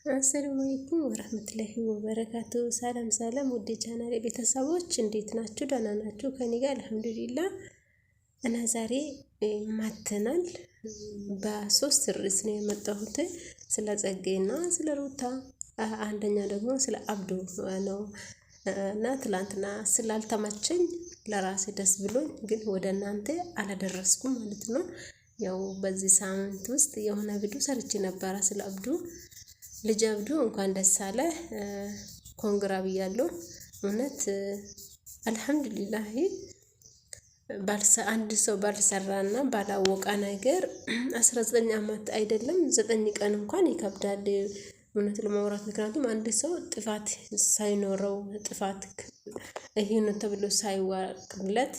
አሰላሙ አለይኩም ወራህመቱላሂ ወበረካቱ። ሰላም ሰላም ውድ ቻናሌ ቤተሰቦች እንዴት ናችሁ? ደህና ናችሁ? ከኔ ጋር አልሐምዱሊላህ። እና ዛሬ ማተናል በሶስት ርዕስ ነው የመጣሁት፣ ስለ ጸጌና ስለ ሩታ፣ አንደኛ ደግሞ ስለ አብዱ ነው። እና ትላንትና ስላልተመቸኝ ለራሴ ደስ ብሎኝ ግን ወደ እናንተ አላደረስኩም ማለት ነው። ያው በዚህ ሳምንት ውስጥ የሆነ ቪዲዮ ሰርቼ ነበረ ስለ አብዱ ልጅ አብዱ እንኳን ደስ አለ፣ ኮንግራ ብያለሁ። እውነት አልሐምዱሊላህ። አንድ ሰው ባልሰራና ባላወቀ ነገር 19 ዓመት አይደለም 9 ቀን እንኳን ይከብዳል እውነት ለማውራት። ምክንያቱም አንድ ሰው ጥፋት ሳይኖረው ጥፋት ይሄ ነው ተብሎ ሳይዋቅለት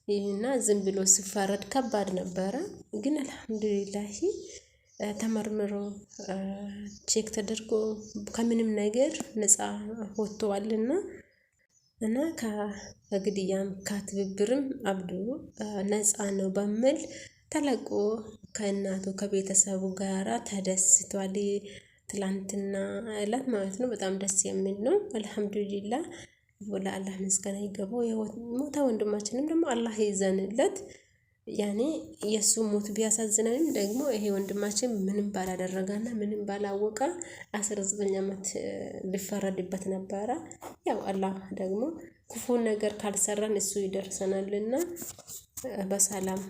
ይሄና ዝም ብሎ ሲፈረድ ከባድ ነበረ። ግን አልሐምዱሊላህ ተመርምሮ ቼክ ተደርጎ ከምንም ነገር ነፃ ወጥቷልና እና ከግድያም ከትብብርም አብዱ ነፃ ነው በሚል ተለቆ ከእናቱ ከቤተሰቡ ጋራ ተደስቷል። ትላንትና እለት ማለት ነው። በጣም ደስ የሚል ነው። አልሐምዱሊላህ ለአላህ ምስጋና ይገባው። የሞተ ወንድማችንም ደግሞ አላህ ይዘንለት። ያኔ የሱ ሞት ቢያሳዝነንም ደግሞ ይሄ ወንድማችን ምንም ባላደረጋና ምንም ባላወቀ 19 ዓመት ሊፈረድበት ነበረ። ያው አላህ ደግሞ ክፉ ነገር ካልሰራን እሱ ይደርሰናልና በሰላም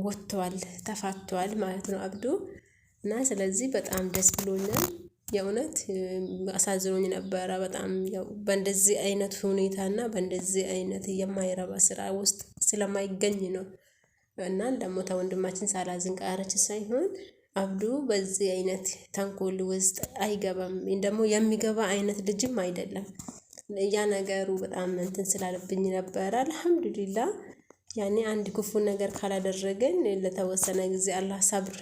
ወጥቷል፣ ተፋቷል ማለት ነው አብዱ። እና ስለዚህ በጣም ደስ ብሎኛል። የእውነት አሳዝኖኝ ነበረ በጣም። ያው በእንደዚህ አይነት ሁኔታና በእንደዚህ አይነት የማይረባ ስራ ውስጥ ስለማይገኝ ነው። እና ደግሞ ወንድማችን ሳላዝን ቀረች ሳይሆን አብዱ በዚህ አይነት ተንኮል ውስጥ አይገባም። ደግሞ የሚገባ አይነት ልጅም አይደለም። ያ ነገሩ በጣም እንትን ስላለብኝ ነበረ። አልሐምዱሊላህ ያኔ አንድ ክፉ ነገር ካላደረገን ለተወሰነ ጊዜ አላህ ሰብር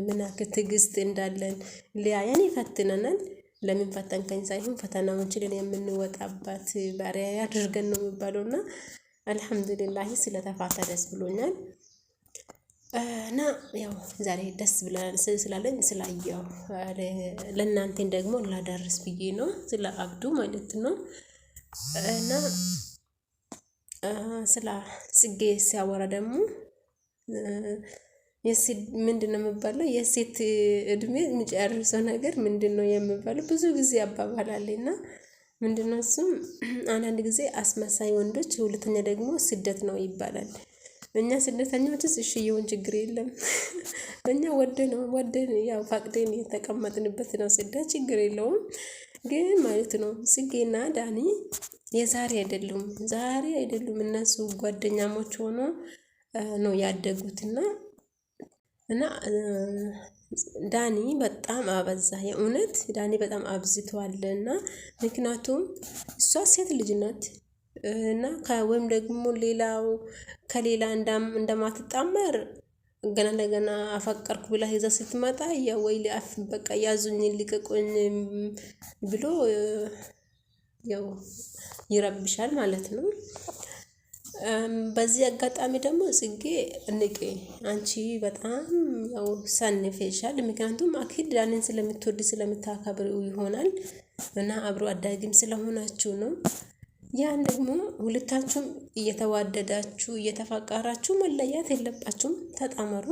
ምናክል ትዕግስት እንዳለን ሊያየን ይፈትነናል። ለምን ፈተንከኝ ሳይሆን ፈተናውን ችለን የምንወጣበት ባሪያ ያድርገን ነው የሚባለውና አልሐምዱሊላህ ስለተፋታ ደስ ብሎኛል። እና ያው ዛሬ ደስ ብለናል ስላለኝ ስላየው ለእናንተን ደግሞ ላዳርስ ብዬ ነው ስለ አብዱ ማለት ነው። እና ስለ ጽጌ ሲያወራ ደግሞ የሴት ምንድነው የሚባለው? የሴት እድሜ የሚጨርሰው ነገር ምንድነው የሚባለው? ብዙ ጊዜ አባባላለና ምንድነው እሱም አንዳንድ ጊዜ አስመሳይ ወንዶች፣ ሁለተኛ ደግሞ ስደት ነው ይባላል። እኛ ስደተኞችስ እሺ ይሁን ችግር የለም። እኛ ወደን ያው ፈቅደን የተቀመጥንበት ነው ስደት ችግር የለውም። ግን ማለት ነው ጽጌና ዳኒ የዛሬ አይደሉም እነሱ ጓደኛሞች ሆኖ ነው ያደጉትና እና ዳኒ በጣም አበዛ። የእውነት ዳኒ በጣም አብዝቷልና ምክንያቱም እሷ ሴት ልጅ ናት እና ወይም ደግሞ ሌላው ከሌላ እንደማትጣመር ገና ለገና አፈቀርኩ ብላ ይዛ ስትመጣ ወይ ሊአፍ በቃ ያዙኝ ልቀቁኝ ብሎ ያው ይረብሻል ማለት ነው። በዚህ አጋጣሚ ደግሞ ጽጌ ንቄ አንቺ በጣም ያው ሰንፈሻል። ምክንያቱም አኪድ ዳኒን ስለምትወድ ስለምታከብሩ ይሆናል እና አብሮ አዳጊም ስለሆናችሁ ነው። ያን ደግሞ ሁለታችሁም እየተዋደዳችሁ እየተፋቀራችሁ መለያት የለባችሁም፣ ተጣመሩ።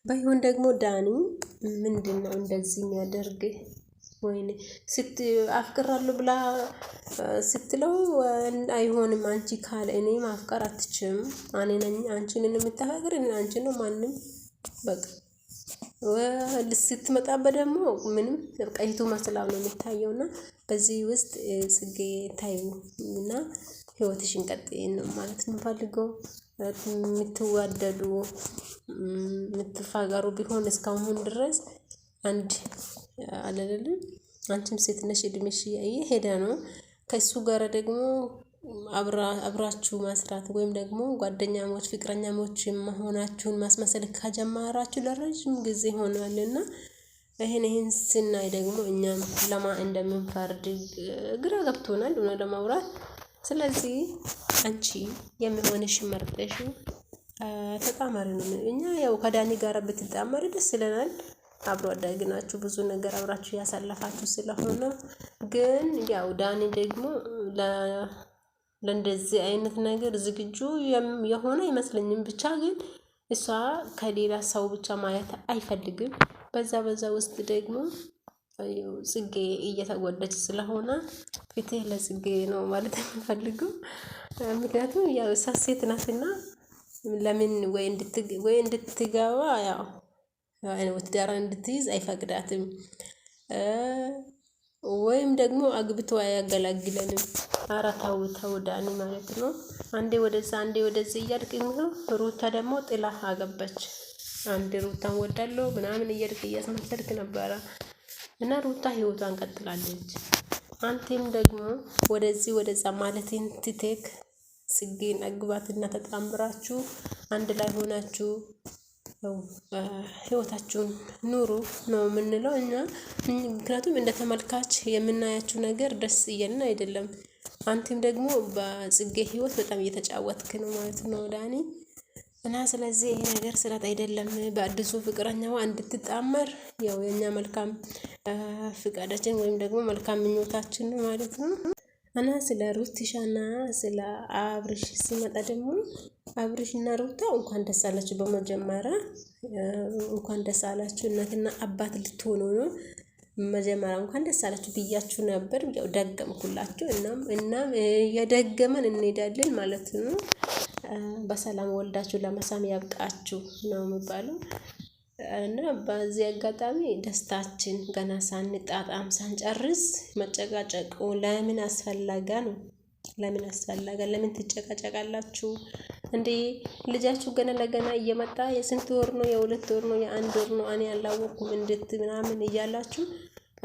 ባይሆን ደግሞ ዳኒ ምንድነው እንደዚህ የሚያደርግ? ወይኔ አፍቅራለሁ ብላ ስትለው አይሆንም አንቺ ካለ እኔ ማፍቀር አትችም፣ እኔ ነኝ አንቺን የምታፈቅር እኔ አንቺ ነው ማንም በቃ ስትመጣበት ደግሞ ምንም ቀይቱ መስላው ነው የሚታየውና በዚህ ውስጥ ጽጌ ታዩ እና ህይወትሽን ቀጥይ ነው ማለት ነው ፈልገው የምትዋደዱ የምትፋቀሩ ቢሆን እስካሁን ድረስ አንድ አለለለም። አንቺም ሴት ነሽ እድሜሽ ሄዳ ነው ከሱ ጋር ደግሞ አብራችሁ መስራት ወይም ደግሞ ጓደኛሞች ፍቅረኛሞች መሆናችሁን ማስመሰል ከጀመራችሁ ለረጅም ጊዜ ሆኗልና ይሄን ስናይ ደግሞ እኛም ለማ እንደምንፈርድ ግራ ገብቶናል ነው ለማውራት። ስለዚህ አንቺ የሚሆንሽ መርጠሽ ተጣማሪ ነው። እኛ ያው ከዳኒ ጋር ብትጣመሪ ደስ ይለናል። አብሮ አደግ ናችሁ፣ ብዙ ነገር አብራችሁ ያሳለፋችሁ ስለሆነ ግን ያው ዳኒ ደግሞ ለእንደዚህ አይነት ነገር ዝግጁ የሆነ አይመስለኝም። ብቻ ግን እሷ ከሌላ ሰው ብቻ ማየት አይፈልግም። በዛ ውስጥ ደግሞ ጽጌ እየተጎዳች ስለሆነ ፍትህ ለጽጌ ነው ማለት የምፈልገው። ምክንያቱም ያው እሷ ሴት ናትና ለምን ወይ እንድትገባ ያው ትዳር እንድትይዝ አይፈቅዳትም፣ ወይም ደግሞ አግብቶ አያገላግለንም። ኧረ ተው ዳኒ ማለት ነው። አንዴ ወደዛ አንዴ ወደዚህ እያልክ ነው። ሩታ ደግሞ ጥላ አገባች። አንዴ ሩታን ወዳለው ምናምን እያልክ እያስመሰልክ ነበረ እና ሩታ ህይወቷን ቀጥላለች። አንተም ደግሞ ወደዚህ ወደዛ ማለትን ትተክ ጽጌን አግባትና ተጣምራችሁ አንድ ላይ ሆናችሁ ህይወታችሁን ኑሩ ነው የምንለው እኛ። ምክንያቱም እንደ ተመልካች የምናያችሁ ነገር ደስ እያልን አይደለም። አንተም ደግሞ በጽጌ ህይወት በጣም እየተጫወትክ ነው ማለት ነው ዳኒ። እና ስለዚህ ይሄ ነገር ስራት አይደለም። በአዲሱ ፍቅረኛዋ እንድትጣመር ያው የኛ መልካም ፍቃዳችን ወይም ደግሞ መልካም ምኞታችን ነው ማለት ነው። እና ስለ ሩትሻና ስለ አብርሽ ሲመጣ ደግሞ አብርሽና ሩታ እንኳን ደስ አላችሁ። በመጀመሪያ እንኳን ደስ አላችሁ፣ እናትና አባት ልትሆኑ ነው። መጀመሪያ እንኳን ደስ አላችሁ ብያችሁ ነበር። ያው ደገምኩላችሁ። እናም የደገመን እንሄዳለን ማለት ነው። በሰላም ወልዳችሁ ለመሳም ያብቃችሁ ነው የሚባለው። እና በዚህ አጋጣሚ ደስታችን ገና ሳንጣጣም ሳንጨርስ መጨቃጨቁ ለምን አስፈላጋ ነው? ለምን አስፈላጋ? ለምን ትጨቃጨቃላችሁ እንዴ? ልጃችሁ ገና ለገና እየመጣ የስንት ወር ነው? የሁለት ወር ነው? የአንድ ወር ነው? እኔ ያላወቅኩም እንዴት ምናምን እያላችሁ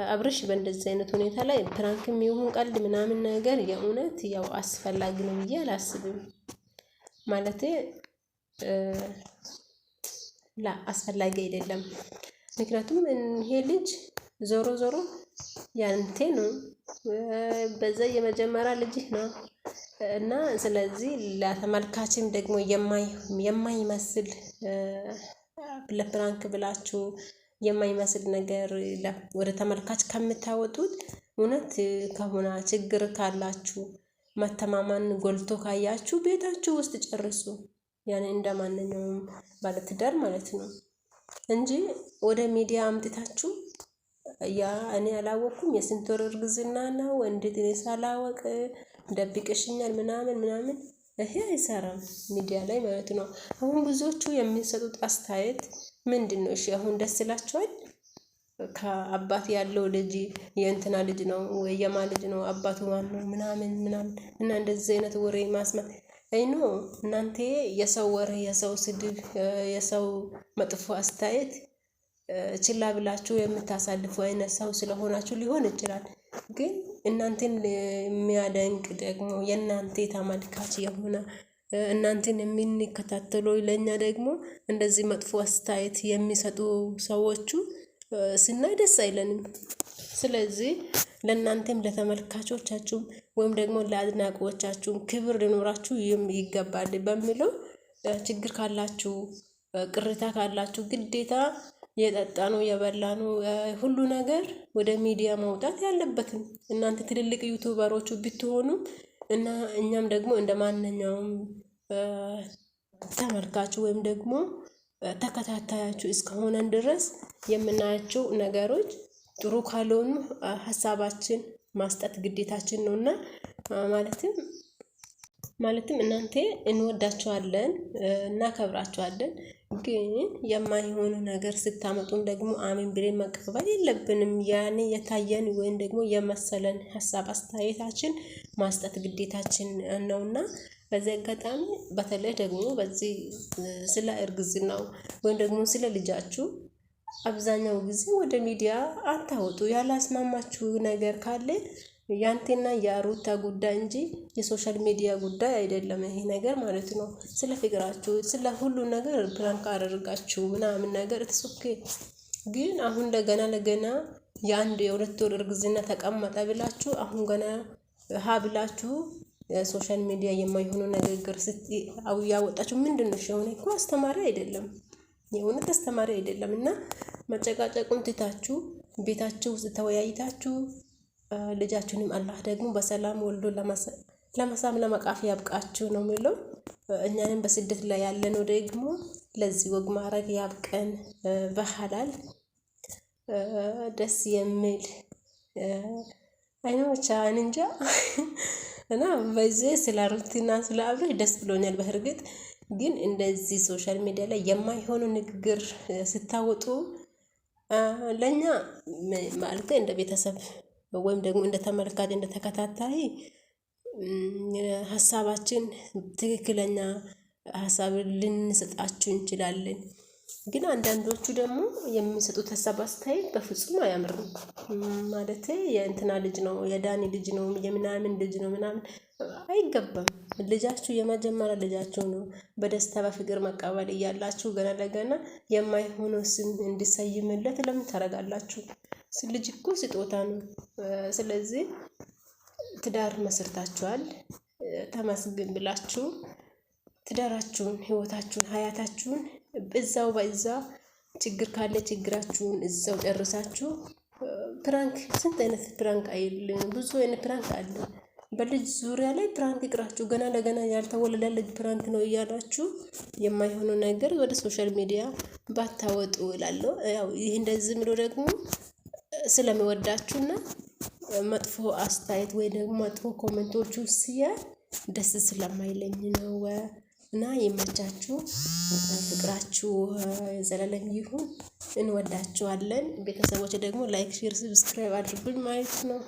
አብርሽ በእንደዚህ አይነት ሁኔታ ላይ ፕራንክም ይሁን ቀልድ ምናምን ነገር የእውነት ያው አስፈላጊ ነው ብዬ አላስብም። ማለቴ አስፈላጊ አይደለም። ምክንያቱም ይሄ ልጅ ዞሮ ያንተ ነው፣ በዛ የመጀመሪያ ልጅህ ነው እና ስለዚህ ለተመልካችም ደግሞ የማይመስል ለፕራንክ ብላችሁ የማይመስል ነገር ወደ ተመልካች ከምታወጡት እውነት ከሆነ ችግር ካላችሁ መተማመን ጎልቶ ካያችሁ ቤታችሁ ውስጥ ጨርሱ። ያኔ እንደማንኛውም ባለትዳር ማለት ነው እንጂ ወደ ሚዲያ አምጥታችሁ እኔ አላወቅኩም የስንት ወር እርግዝና ነው እንዴት እኔ ሳላወቅ ደብቀሽኛል ምናምን ይሄ አይሰራም ሚዲያ ላይ ማለት ነው። አሁን ብዙዎቹ የሚሰጡት አስተያየት ምንድነው? እሺ አሁን ደስ ይላችኋል? ከአባት ያለው ልጅ የእንትና ልጅ ነው ወይ የማ ልጅ ነው አባቱ ማን ነው ምናምን እና እንደዚህ አይነት ወሬ ማስመት አይኖ እናንተ የሰው ወሬ፣ የሰው ስድብ፣ የሰው መጥፎ አስተያየት ችላ ብላችሁ የምታሳልፉ አይነት ሰው ስለሆናችሁ ሊሆን ይችላል። ግን እናንተን የሚያደንቅ ደግሞ የእናንተ ተመልካች የሆነ እናንተን የሚከታተሉ ለኛ ደግሞ እንደዚህ መጥፎ አስተያየት የሚሰጡ ሰዎቹ ስናይ ደስ አይለንም። ስለዚህ ለእናንተም ለተመልካቾቻችሁም ወይም ደግሞ ለአድናቂዎቻችሁም ክብር ሊኖራችሁ ይገባል በሚለው ችግር ካላችሁ ቅሬታ ካላችሁ ግዴታ የጠጣነው የበላነው ሁሉ ነገር ወደ ሚዲያ መውጣት ያለበትም እናንተ ትልልቅ ዩቲዩበሮቹ ብትሆኑ እና እኛም ደግሞ እንደማንኛውም ተመልካቹ ወይም ደግሞ ተከታታያችሁ እስከሆነን ድረስ የምናያቸው ነገሮች ጥሩ ካልሆኑ ሀሳባችን ማስጠት ግዴታችን ነውና ማለትም እናንተ እንወዳቸዋለን እናከብራቸዋለን። ግን የማይሆኑ ነገር ስታመጡን ደግሞ አሜን ብለን መቀበል የለብንም። ያኔ የታየን ወይም ደግሞ የመሰለን ሀሳብ አስተያየታችን ማስጠት ግዴታችን ነውና በዚህ አጋጣሚ በተለይ ደግሞ በዚህ ስለ እርግዝናው ወይም ደግሞ ስለ ልጃችሁ አብዛኛው ጊዜ ወደ ሚዲያ አታወጡ። ያላስማማችሁ ነገር ካለ ያንተና የሩታ ጉዳይ እንጂ የሶሻል ሚዲያ ጉዳይ አይደለም ይሄ ነገር ማለት ነው። ስለ ፍቅራችሁ ስለ ሁሉ ነገር ፕራንክ አደረጋችሁ ምናምን ነገር ተስኦኬ። ግን አሁን ለገና የአንድ የሁለት ወር እርግዝና ተቀመጠ ብላችሁ አሁን ገና ብላችሁ ሶሻል ሚዲያ የማይሆኑ ነገር ያወጣችሁ ምንድነው? ሸውን እኮ አስተማሪ አይደለም። የእውነት አስተማሪ አይደለም። እና መጨቃጨቁን ትታችሁ ቤታችሁ ውስጥ ተወያይታችሁ ልጃችሁንም አላህ ደግሞ በሰላም ወልዶ ለመሳም ለመቃፍ ያብቃችሁ ነው የሚለው። እኛንም በስደት ላይ ያለነው ደግሞ ለዚህ ወግ ማድረግ ያብቀን። በሐላል ደስ የሚል አይኖ ብቻ እንጃ። እና በዚህ ስለ ሩቲና ስለ አብርሽ ደስ ብሎኛል። በእርግጥ ግን እንደዚህ ሶሻል ሚዲያ ላይ የማይሆኑ ንግግር ስታወጡ ለኛ ማለት እንደ ቤተሰብ ወይም ደግሞ እንደ ተመልካች እንደ ተከታታይ ሀሳባችን ትክክለኛ ሀሳብ ልንሰጣችሁ እንችላለን። ግን አንዳንዶቹ ደግሞ የሚሰጡት ሀሳብ አስተያየት በፍጹም አያምርም። ማለት የእንትና ልጅ ነው የዳኒ ልጅ ነው የምናምን ልጅ ነው ምናምን አይገባም። ልጃችሁ የመጀመሪያ ልጃችሁ ነው። በደስታ በፍቅር መቀበል እያላችሁ ገና ለገና የማይሆነው ስም እንዲሰይምለት ለምን ታደርጋላችሁ? ልጅ እኮ ስጦታ ነው። ስለዚህ ትዳር መስርታችኋል፣ ተመስገን ብላችሁ ትዳራችሁን፣ ህይወታችሁን፣ ሀያታችሁን እዛው በዛ ችግር ካለ ችግራችሁን እዛው ጨርሳችሁ ፕራንክ ስንት አይነት ፕራንክ አይልም፣ ብዙ አይነት ፕራንክ አለ። በልጅ ዙሪያ ላይ ፕራንክ ይቅራችሁ፣ ገና ለገና ያልተወለደ ልጅ ፕራንክ ነው እያላችሁ የማይሆነው ነገር ወደ ሶሻል ሚዲያ ባታወጡ እላለሁ። ያው ይህ እንደዚህ ብሎ ደግሞ ስለሚወዳችሁና መጥፎ አስተያየት ወይ ደግሞ መጥፎ ኮሜንቶቹ ሲያይ ደስ ስለማይለኝ ነው። እና ይመቻችሁ፣ ፍቅራችሁ ዘላለም ይሁን። እንወዳችኋለን። ቤተሰቦች ደግሞ ላይክ፣ ሼር፣ ሰብስክራይብ አድርጉኝ ማለት ነው።